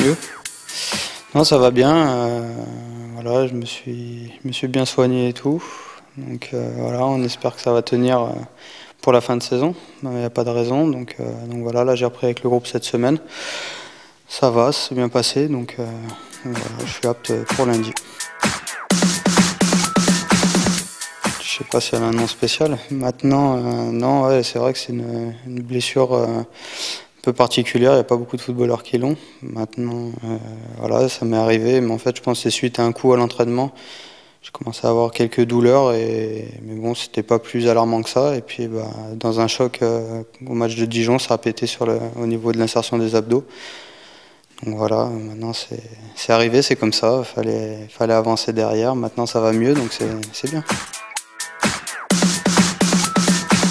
mieux. Non, ça va bien. Voilà, je me suis bien soigné et tout. Donc voilà, on espère que ça va tenir pour la fin de saison. Il n'y a pas de raison. Donc voilà, là j'ai repris avec le groupe cette semaine. Ça va, c'est bien passé. Donc voilà, je suis apte pour lundi. Je sais pas s'il y a un nom spécial. Maintenant, non, ouais, c'est vrai que c'est une blessure un peu particulière. Il n'y a pas beaucoup de footballeurs qui l'ont. Maintenant, voilà, ça m'est arrivé, mais en fait, je pense que c'est suite à un coup à l'entraînement. J'ai commencé à avoir quelques douleurs, mais bon, c'était pas plus alarmant que ça. Et puis, bah, dans un choc au match de Dijon, ça a pété au niveau de l'insertion des abdos. Donc voilà, maintenant c'est arrivé, c'est comme ça. Fallait avancer derrière. Maintenant, ça va mieux, donc c'est bien.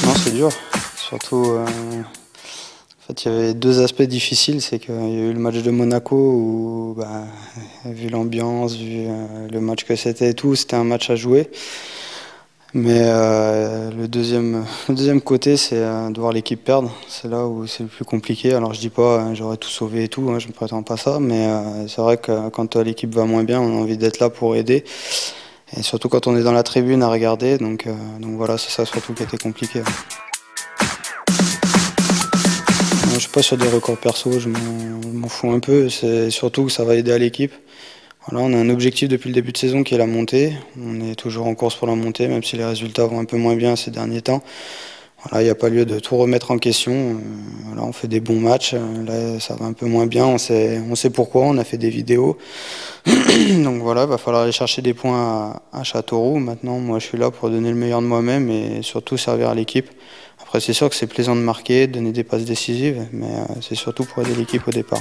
Non, c'est dur. Surtout, en fait, il y avait deux aspects difficiles. C'est qu'il y a eu le match de Monaco où, bah, vu l'ambiance, vu le match que c'était et tout, c'était un match à jouer. Mais le deuxième côté, c'est de voir l'équipe perdre. C'est là où c'est le plus compliqué. Alors je dis pas, hein, j'aurais tout sauvé et tout, hein, je ne prétends pas ça, mais c'est vrai que quand l'équipe va moins bien, on a envie d'être là pour aider. Et surtout quand on est dans la tribune à regarder. Donc voilà, c'est ça surtout qui a été compliqué. Je suis pas sur des records perso, je m'en fous un peu. C'est surtout que ça va aider à l'équipe. Voilà, on a un objectif depuis le début de saison qui est la montée. On est toujours en course pour la montée, même si les résultats vont un peu moins bien ces derniers temps. Voilà, il n'y a pas lieu de tout remettre en question. Voilà, on fait des bons matchs. Là, ça va un peu moins bien. On sait pourquoi. On a fait des vidéos. Donc voilà, il va falloir aller chercher des points à Châteauroux. Maintenant, moi, je suis là pour donner le meilleur de moi-même et surtout servir à l'équipe. Après, c'est sûr que c'est plaisant de marquer, de donner des passes décisives, mais c'est surtout pour aider l'équipe au départ.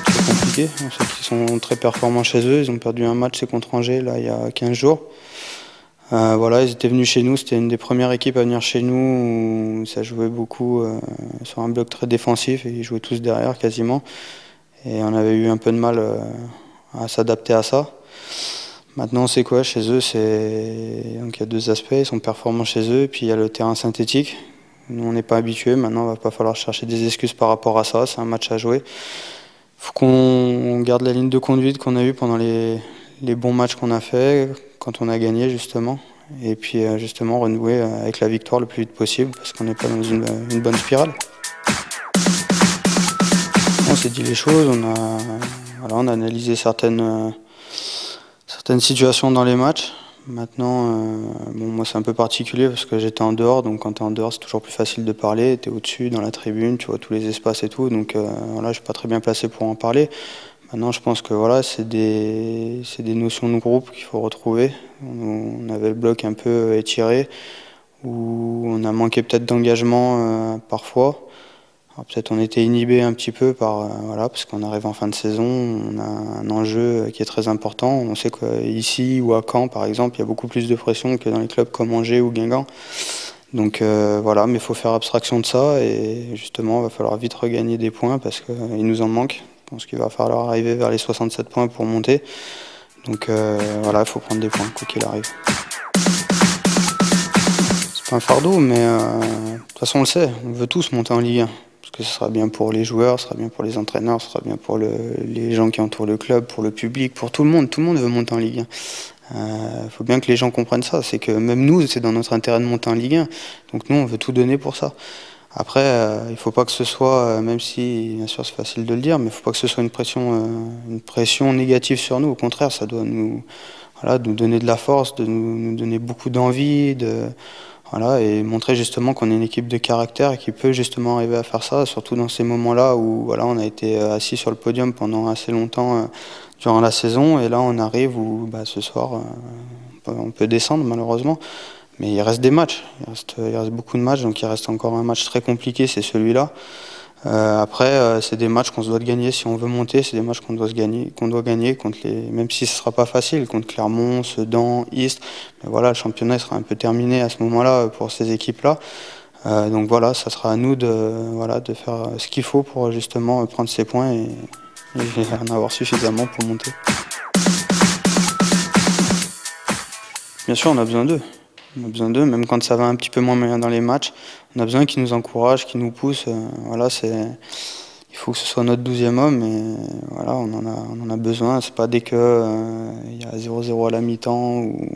C'est compliqué. On sait qu'ils sont très performants chez eux. Ils ont perdu un match, c'est contre Angers, là, il y a 15 jours. Voilà, ils étaient venus chez nous, c'était une des premières équipes à venir chez nous où ça jouait beaucoup sur un bloc très défensif et ils jouaient tous derrière quasiment. Et on avait eu un peu de mal à s'adapter à ça. Maintenant, c'est quoi chez eux? Donc il y a deux aspects, ils sont performants chez eux, et puis il y a le terrain synthétique. Nous, on n'est pas habitués, maintenant, il va pas falloir chercher des excuses par rapport à ça, c'est un match à jouer. Il faut qu'on garde la ligne de conduite qu'on a eue pendant les bons matchs qu'on a fait, quand on a gagné justement, et puis justement renouer avec la victoire le plus vite possible, parce qu'on n'est pas dans une bonne spirale. On s'est dit les choses, on a analysé certaines situations dans les matchs. Maintenant, bon, moi c'est un peu particulier parce que j'étais en dehors, donc quand tu es en dehors c'est toujours plus facile de parler, tu es au-dessus dans la tribune, tu vois tous les espaces et tout, donc voilà, je suis pas très bien placé pour en parler. Maintenant je pense que voilà, c'est des notions de groupe qu'il faut retrouver. On avait le bloc un peu étiré, où on a manqué peut-être d'engagement parfois. Alors peut-être on était inhibé un petit peu voilà, parce qu'on arrive en fin de saison, on a un enjeu qui est très important. On sait qu'ici ou à Caen, par exemple, il y a beaucoup plus de pression que dans les clubs comme Angers ou Guingamp. Donc voilà, mais il faut faire abstraction de ça et justement, il va falloir vite regagner des points parce qu'il nous en manque. Je pense qu'il va falloir arriver vers les 67 points pour monter. Donc voilà, il faut prendre des points, quoi qu'il arrive. C'est pas un fardeau, mais de toute façon, on le sait, on veut tous monter en Ligue 1. Que ce sera bien pour les joueurs, ce sera bien pour les entraîneurs, ce sera bien pour les gens qui entourent le club, pour le public, pour tout le monde. Tout le monde veut monter en Ligue 1. Faut bien que les gens comprennent ça. C'est que même nous, c'est dans notre intérêt de monter en Ligue 1. Donc nous, on veut tout donner pour ça. Après, il faut pas que ce soit, même si bien sûr c'est facile de le dire, mais il faut pas que ce soit une pression négative sur nous. Au contraire, ça doit nous donner de la force, de nous donner beaucoup d'envie, voilà, et montrer justement qu'on est une équipe de caractère et qui peut justement arriver à faire ça, surtout dans ces moments-là où voilà, on a été assis sur le podium pendant assez longtemps durant la saison, et là on arrive où ce soir on peut descendre malheureusement, mais il reste des matchs, il reste beaucoup de matchs, donc il reste encore un match très compliqué, c'est celui-là. Après, c'est des matchs qu'on se doit de gagner si on veut monter, c'est des matchs qu'on doit gagner contre même si ce sera pas facile, contre Clermont, Sedan, Istres. Mais voilà, le championnat sera un peu terminé à ce moment-là pour ces équipes-là. Donc voilà, ça sera à nous de faire ce qu'il faut pour justement prendre ces points et en avoir suffisamment pour monter. Bien sûr, on a besoin d'eux. On a besoin d'eux, même quand ça va un petit peu moins bien dans les matchs. On a besoin qu'ils nous encouragent, qu'ils nous poussent. Voilà, il il faut que ce soit notre 12e homme et voilà, on en a besoin. C'est pas dès que il y a 0-0 à la mi-temps ou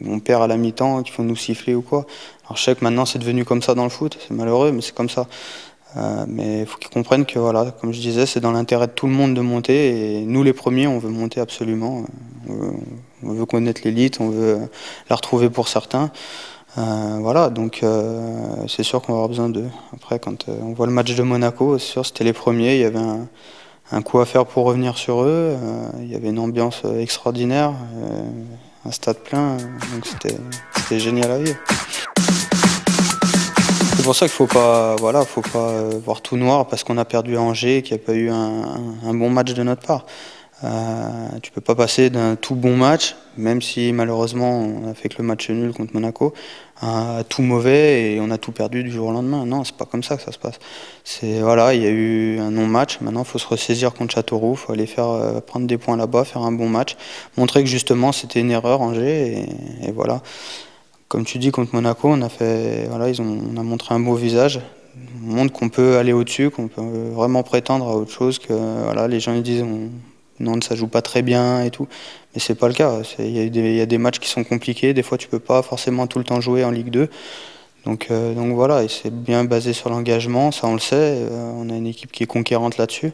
on perd à la mi-temps qu'il faut nous siffler ou quoi. Alors je sais que maintenant c'est devenu comme ça dans le foot, c'est malheureux, mais c'est comme ça. Mais il faut qu'ils comprennent que voilà, comme je disais, c'est dans l'intérêt de tout le monde de monter et nous les premiers, on veut monter absolument. On veut connaître l'élite, on veut la retrouver pour certains. Voilà, donc c'est sûr qu'on va avoir besoin d'eux. Après, quand on voit le match de Monaco, c'est sûr c'était les premiers, il y avait un coup à faire pour revenir sur eux, il y avait une ambiance extraordinaire, un stade plein, donc c'était génial à vivre. C'est pour ça qu'il faut pas voir tout noir parce qu'on a perdu à Angers et qu'il n'y a pas eu un bon match de notre part. Tu peux pas passer d'un tout bon match, même si malheureusement on a fait que le match nul contre Monaco, à tout mauvais et on a tout perdu du jour au lendemain. Non, c'est pas comme ça que ça se passe. C'est voilà, il y a eu un non-match. Maintenant, il faut se ressaisir contre Châteauroux, il faut aller faire prendre des points là-bas, faire un bon match, montrer que justement c'était une erreur Angers et voilà. Comme tu dis contre Monaco, on a montré un beau visage. On montre qu'on peut aller au-dessus, qu'on peut vraiment prétendre à autre chose que voilà, les gens ils disent non, ça joue pas très bien et tout, mais c'est pas le cas. Il y a des matchs qui sont compliqués, des fois tu peux pas forcément tout le temps jouer en Ligue 2. Donc voilà, et c'est bien basé sur l'engagement, ça on le sait, on a une équipe qui est conquérante là-dessus.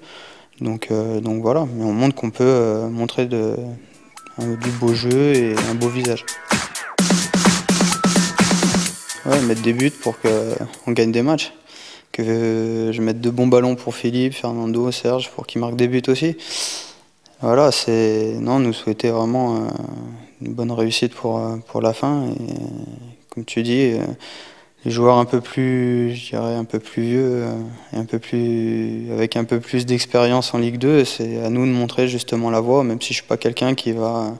Donc voilà, mais on montre qu'on peut montrer du beau jeu et un beau visage. Ouais, mettre des buts pour qu'on gagne des matchs. Que je mette de bons ballons pour Philippe, Fernando, Serge, pour qu'ils marquent des buts aussi. Voilà, nous souhaiter vraiment une bonne réussite pour la fin. Et comme tu dis, les joueurs un peu plus, je dirais un peu plus vieux et avec un peu plus d'expérience en Ligue 2, c'est à nous de montrer justement la voie, même si je suis pas quelqu'un qui va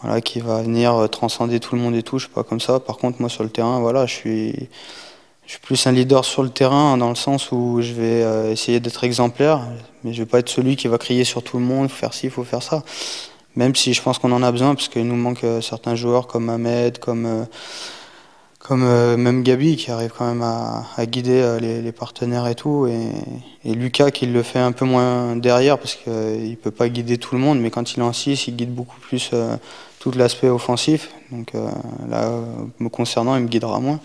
venir transcender tout le monde et tout, je suis pas comme ça. Par contre, moi sur le terrain, voilà, je suis plus un leader sur le terrain dans le sens où je vais essayer d'être exemplaire, mais je vais pas être celui qui va crier sur tout le monde, faut faire ci, faut faire ça. Même si je pense qu'on en a besoin, parce qu'il nous manque certains joueurs comme Ahmed, comme même Gabi qui arrive quand même à guider les partenaires et tout, et Lucas qui le fait un peu moins derrière parce qu'il peut pas guider tout le monde, mais quand il est en 6, il guide beaucoup plus tout l'aspect offensif. Donc là, me concernant, il me guidera moins.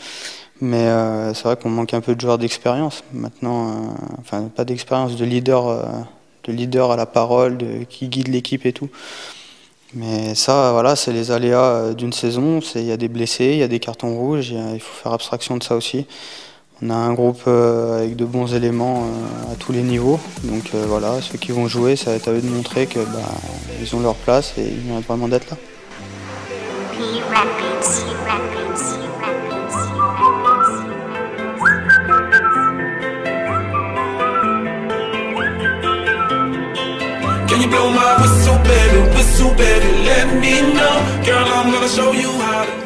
Mais c'est vrai qu'on manque un peu de joueurs d'expérience. Maintenant, enfin pas d'expérience, de leader à la parole, qui guide l'équipe et tout. Mais ça, voilà, c'est les aléas d'une saison. Il y a des blessés, il y a des cartons rouges, il faut faire abstraction de ça aussi. On a un groupe avec de bons éléments à tous les niveaux. Donc voilà, ceux qui vont jouer, ça va être à eux de montrer que ils ont leur place et ils méritent vraiment d'être là. Can you blow my whistle, baby, let me know. Girl, I'm gonna show you how to